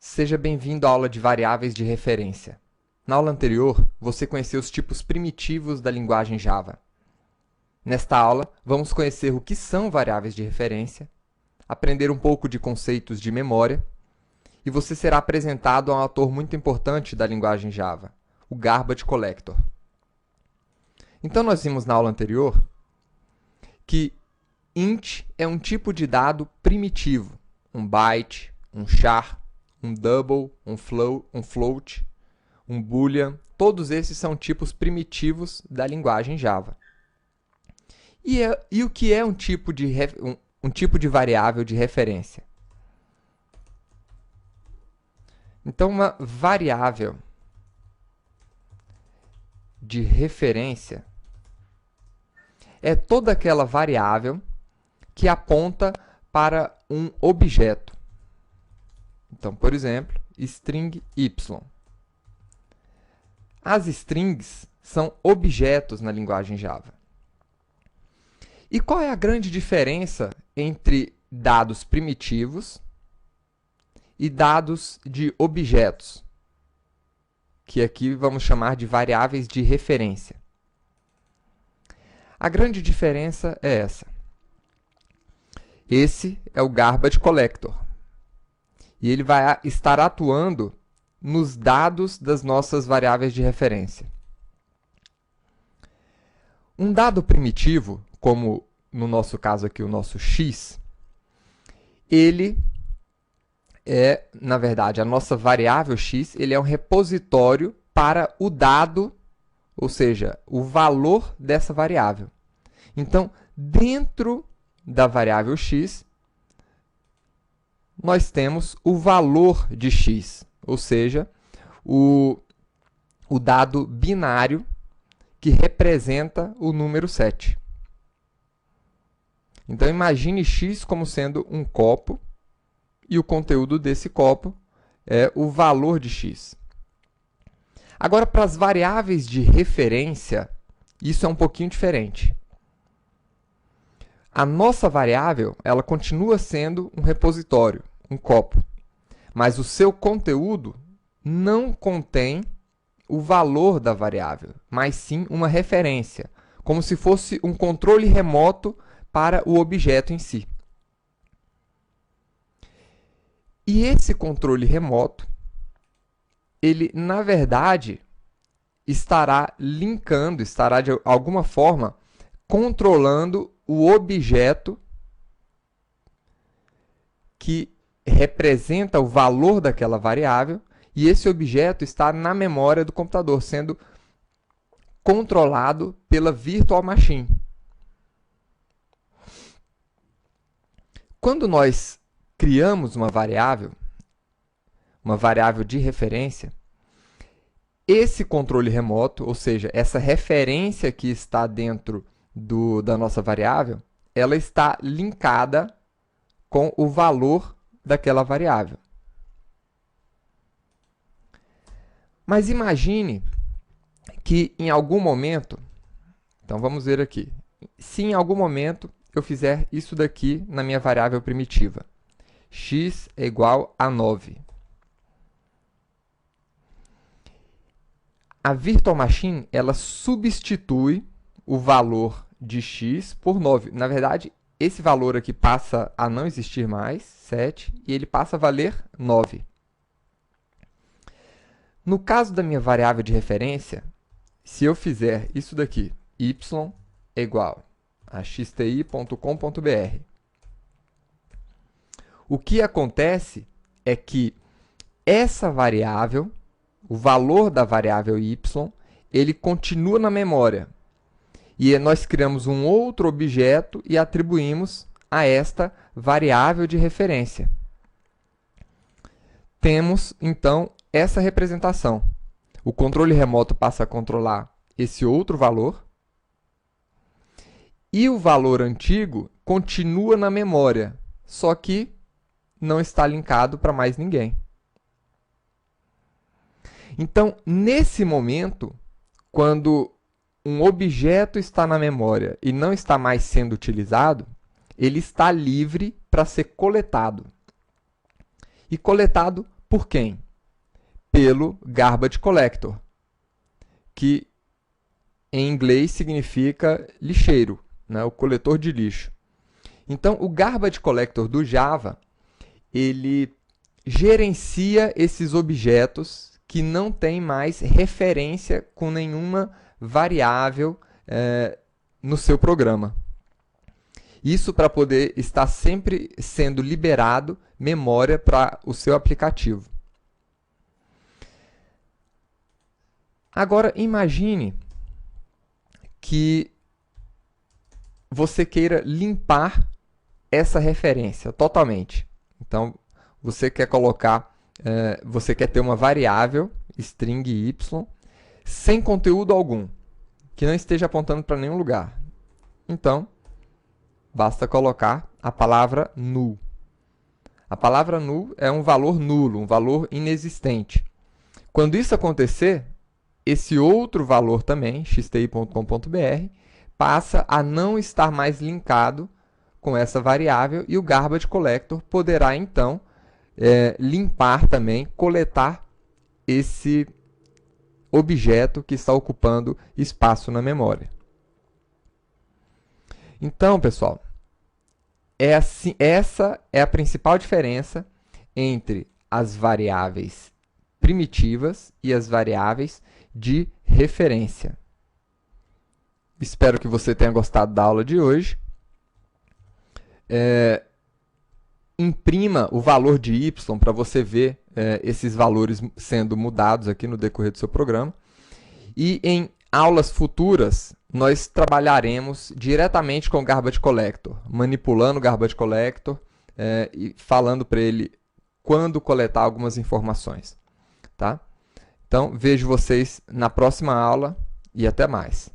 Seja bem-vindo à aula de variáveis de referência. Na aula anterior, você conheceu os tipos primitivos da linguagem Java. Nesta aula, vamos conhecer o que são variáveis de referência, aprender um pouco de conceitos de memória, e você será apresentado a um autor muito importante da linguagem Java, o Garbage Collector. Então, nós vimos na aula anterior que int é um tipo de dado primitivo, um byte, um char, um double, um float, um boolean. Todos esses são tipos primitivos da linguagem Java. E o que é um tipo de variável de referência? Então, uma variável de referência é toda aquela variável que aponta para um objeto. Então, por exemplo, string y. As strings são objetos na linguagem Java. E qual é a grande diferença entre dados primitivos e dados de objetos, que aqui vamos chamar de variáveis de referência? A grande diferença é essa. Esse é o Garbage Collector. E ele vai estar atuando nos dados das nossas variáveis de referência. Um dado primitivo, como no nosso caso aqui o nosso x, ele é, na verdade, a nossa variável x, ele é um repositório para o dado, ou seja, o valor dessa variável. Então, dentro da variável x, nós temos o valor de x, ou seja, o dado binário que representa o número 7. Então, imagine x como sendo um copo, e o conteúdo desse copo é o valor de x. Agora, para as variáveis de referência, isso é um pouquinho diferente. A nossa variável, ela continua sendo um repositório, um copo, mas o seu conteúdo não contém o valor da variável, mas sim uma referência, como se fosse um controle remoto para o objeto em si. E esse controle remoto, ele, na verdade, estará linkando, estará de alguma forma controlando o objeto que representa o valor daquela variável, e esse objeto está na memória do computador, sendo controlado pela virtual machine. Quando nós criamos uma variável de referência, esse controle remoto, ou seja, essa referência que está dentro da nossa variável, ela está linkada com o valor daquela variável. Mas imagine que em algum momento, então vamos ver aqui, se em algum momento eu fizer isso daqui na minha variável primitiva, x é igual a 9. A virtual machine, ela substitui o valor de x por 9. Na verdade, esse valor aqui passa a não existir mais, 7, e ele passa a valer 9. No caso da minha variável de referência, se eu fizer isso daqui, y é igual a xti.com.br, o que acontece é que essa variável, o valor da variável y, ele continua na memória. E nós criamos um outro objeto e atribuímos a esta variável de referência. Temos, então, essa representação. O controle remoto passa a controlar esse outro valor, e o valor antigo continua na memória, só que não está linkado para mais ninguém. Então, nesse momento, quando um objeto está na memória e não está mais sendo utilizado, ele está livre para ser coletado. E coletado por quem? Pelo garbage collector, que em inglês significa lixeiro, né? O coletor de lixo. Então, o garbage collector do Java, ele gerencia esses objetos que não têm mais referência com nenhuma variável no seu programa. Isso para poder estar sempre sendo liberado memória para o seu aplicativo. Agora, imagine que você queira limpar essa referência totalmente. Então, você quer colocar, você quer ter uma variável, string y, sem conteúdo algum, que não esteja apontando para nenhum lugar. Então, basta colocar a palavra null. A palavra null é um valor nulo, um valor inexistente. Quando isso acontecer, esse outro valor também, xti.com.br, passa a não estar mais linkado com essa variável e o garbage collector poderá, então, limpar também, coletar esse objeto que está ocupando espaço na memória. Então, pessoal, essa é a principal diferença entre as variáveis primitivas e as variáveis de referência. Espero que você tenha gostado da aula de hoje. Imprima o valor de y para você ver esses valores sendo mudados aqui no decorrer do seu programa. E em aulas futuras, nós trabalharemos diretamente com o Garbage Collector, manipulando o Garbage Collector e falando para ele quando coletar algumas informações. Tá? Então, vejo vocês na próxima aula e até mais.